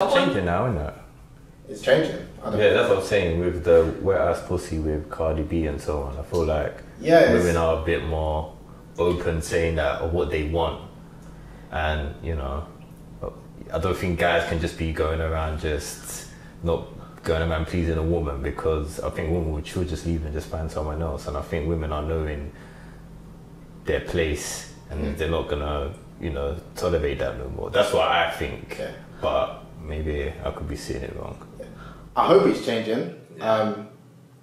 It's changing now, isn't it? It's changing. Yeah, that's what I'm saying with the wet ass pussy with Cardi B and so on. I feel like women are a bit more open saying that or what they want, and you know, I don't think guys can just be going around just not going around pleasing a woman, because I think women would just leave and just find someone else. And I think women are knowing their place and they're not gonna, you know, tolerate that no more. That's what I think. Yeah. But maybe I could be seeing it wrong. Yeah. I hope it's changing. Yeah.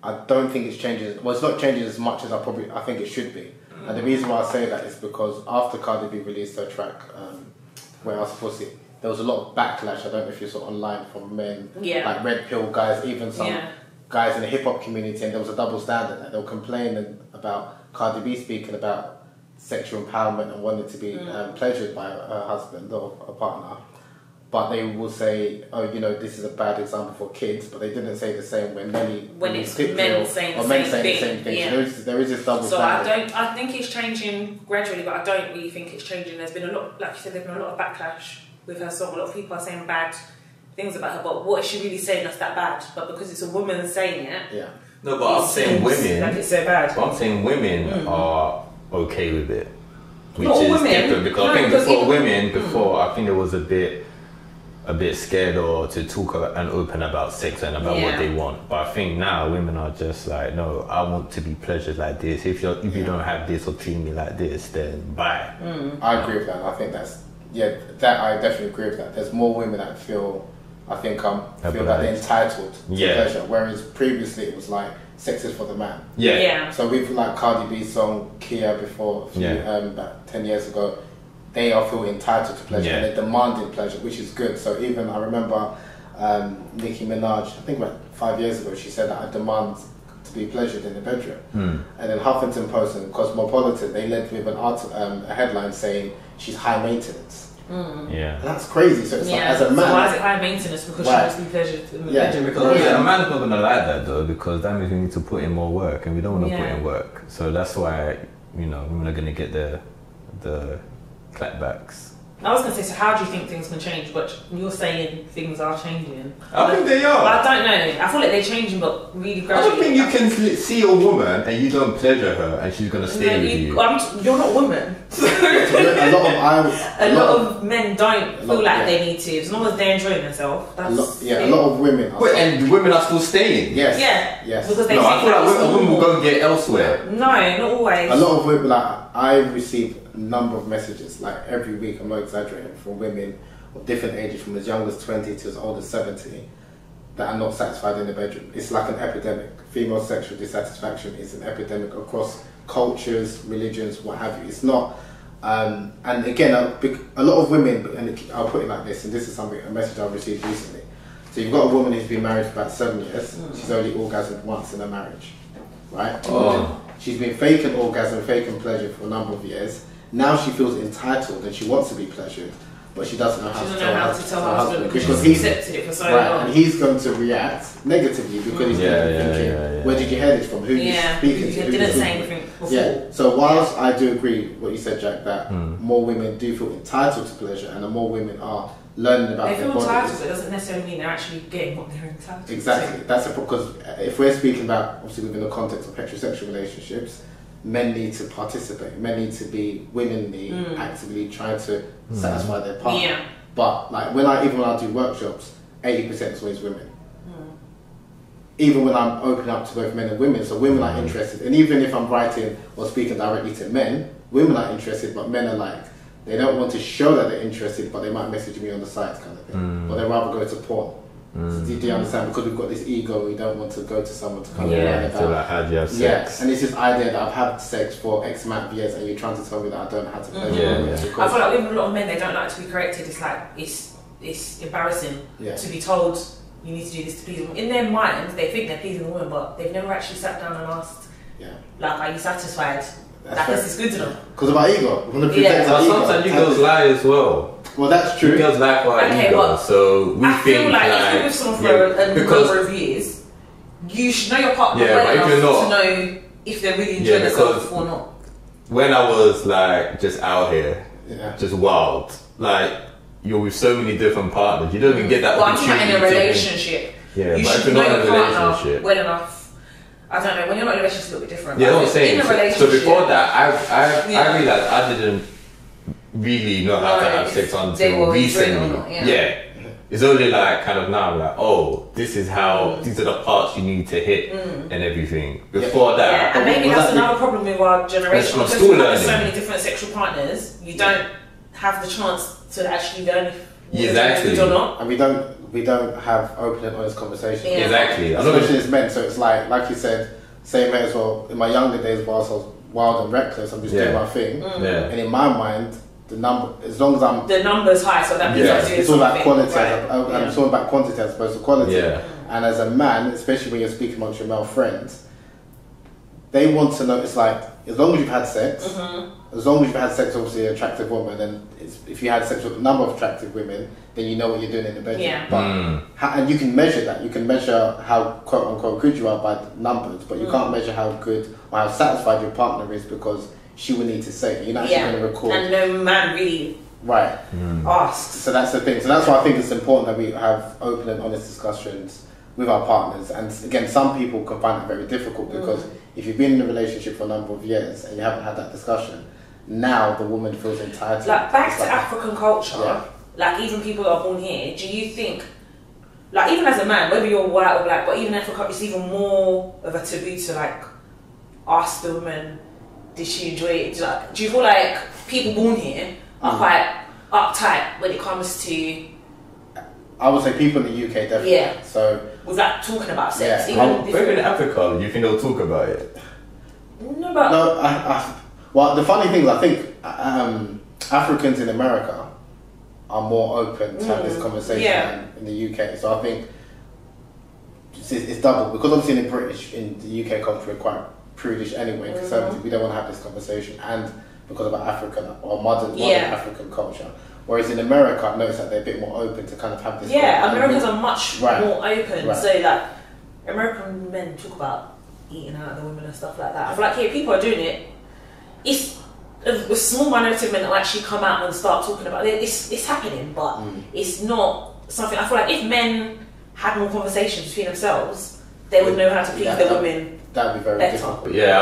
I don't think it's changing. Well, it's not changing as much as I think it should be. And the reason why I say that is because after Cardi B released her track, Where Else Pussy, there was a lot of backlash. I don't know if you saw online from men, like red pill guys, even some guys in the hip hop community, and there was a double standard. Like, they were complaining about Cardi B speaking about sexual empowerment and wanting to be pleasured by her husband or a partner. But they will say, oh, you know, this is a bad example for kids, but they didn't say the same when it's men saying the same thing. Yeah. So there is this double standard. I think it's changing gradually, but I don't really think it's changing. There's been a lot, like you said, there's been a lot of backlash with her song. A lot of people are saying bad things about her, but what is she really saying that's that bad? But because it's a woman saying it, no, but I'm saying women, like it's so bad. But I'm saying women are okay with it, which not is women. different, because I think before women, I think there was a bit scared or to talk and open about sex and about what they want. But I think now women are just like, no, I want to be pleasured like this. If you don't have this or treat me like this, then bye. I agree with that. I think I definitely agree with that. There's more women that feel that they're entitled to pleasure, whereas previously it was like sex is for the man. So with like Cardi B's song Kia before about 10 years ago, they all feel entitled to pleasure and they're demanding pleasure, which is good. So even I remember Nicki Minaj, I think about 5 years ago, she said that I demand to be pleasured in the bedroom. And then Huffington Post and Cosmopolitan, they led with a headline saying she's high maintenance. And that's crazy. So it's like, as a man, so why is it high maintenance? Because she wants to be pleasured in the bedroom. Because a man's not gonna like that though, because that means we need to put in more work, and we don't want to put in work. So that's why, you know, women are gonna get the clapbacks. I was going to say, so how do you think things can change? But you're saying things are changing. I think they are. But I don't know. I feel like they're changing, but really gradually. I don't think you can see a woman and you don't pleasure her and she's going to stay with you. You're not a woman. a lot of men don't feel like they need to. As long as they're enjoying themselves. A lot of women. And women are still staying. Yes. Because they I feel like a woman will go and get elsewhere. No, not always. A lot of women, like, I receive a number of messages, like every week, I'm not exaggerating, from women of different ages, from as young as 20 to as old as 70, that are not satisfied in the bedroom. It's like an epidemic. Female sexual dissatisfaction is an epidemic across cultures, religions, what have you. It's not, and again, a lot of women, and I'll put it like this, and this is a message I've received recently. So you've got a woman who's been married for about 7 years, she's only orgasmed once in a marriage, right? She's been faking orgasm, faking pleasure for a number of years. Now she feels entitled and she wants to be pleasured, but she doesn't know how to tell her husband because he's accepted it for so long. And he's going to react negatively because he's thinking, where did you hear this from? Who are you speaking to? He didn't say anything before. So whilst I do agree what you said, Jack, that more women do feel entitled to pleasure and the more women are learning about their bodies. They feel entitled, but it doesn't necessarily mean they're actually getting what they're entitled to. Exactly. That's because if we're speaking about, obviously within the context of heterosexual relationships, men need to participate. Men need to be willingly, actively trying to satisfy their partner. But like even when I do workshops, 80% is always women. Even when I'm opening up to both men and women, so women are interested. And even if I'm writing or speaking directly to men, women are interested, but men are like, they don't want to show that they're interested, but they might message me on the side kind of thing. Or they'd rather go to porn. So do you understand? Because we've got this ego, we don't want to go to someone to kind of learn about. So like, how do you have sex? And it's this idea that I've had sex for X amount of years and you're trying to tell me that I don't have to pleasure. I feel like even a lot of men, they don't like to be corrected. It's like, it's embarrassing to be told you need to do this to please them. In their mind, they think they're pleasing the woman, but they've never actually sat down and asked, like, are you satisfied? That this is good enough. Because of our ego. Sometimes you girls lie as well. Well, that's true. Girls lie for our ego, so we think feel like if you're with someone for a number of years, you should know your partner well enough to know if they're really enjoying themselves or not. When I was like just out here, just wild, like you're with so many different partners, you don't even get that opportunity. I'm talking in a relationship. Yeah, you but should if you're not in a relationship well enough. I don't know, when you're not in a relationship it's a little bit different. Yeah, I'm saying. So before that, I realised I didn't really know how to have sex until recently. Yeah. It's only like kind of now, like, oh, this is how, these are the parts you need to hit and everything. Before that. Yeah, and maybe that's another problem with our generation. Because we have so many different sexual partners, you don't have the chance to actually learn if it's good or not. And we don't have open and honest conversations. Yeah. Exactly. Especially as men, so it's like you said, same way as well, in my younger days whilst I was wild and reckless, I'm just doing my thing. And in my mind, the number, as long as I'm... The number's high, so that means I'm doing it's all about quality, it's all about quantity as opposed to quality. And as a man, especially when you're speaking amongst your male friends, they want to know, it's like, as long as you've had sex, as long as you've had sex with an attractive woman, and if you had sex with a number of attractive women, then you know what you're doing in the bedroom. But, and you can measure that. You can measure how quote unquote good you are by numbers, but you can't measure how good or how satisfied your partner is because she would need to say it. You're not actually going to record. And no man really asks. So that's the thing. So that's why I think it's important that we have open and honest discussions with our partners. And again, some people can find it very difficult because if you've been in a relationship for a number of years and you haven't had that discussion, now the woman feels entitled. Like back to African culture, like even people that are born here, do you think, like even as a man, whether you're white or black, but even in Africa, it's even more of a taboo to like ask the woman, did she enjoy it? Do you feel like people born here are quite uptight when it comes to... I would say people in the UK definitely. Yeah. So with that talking about sex. Even in Africa, do you think they'll talk about it? No, but... No, well, the funny thing is I think Africans in America are more open to have this conversation than in the UK. So I think it's double, because obviously in the UK culture we're quite prudish anyway, conservative. We don't want to have this conversation, and because of our African or modern African culture. Whereas in America, I've noticed that they're a bit more open to kind of have this. Yeah, Americans are much more open. So like, American men talk about eating out of the women and stuff like that. I feel like here people are doing it. It's a small minority of men that will actually come out and start talking about it. It's happening, but it's not something. I feel like if men had more conversations between themselves, they would know how to please the women. That would be very difficult. Yeah.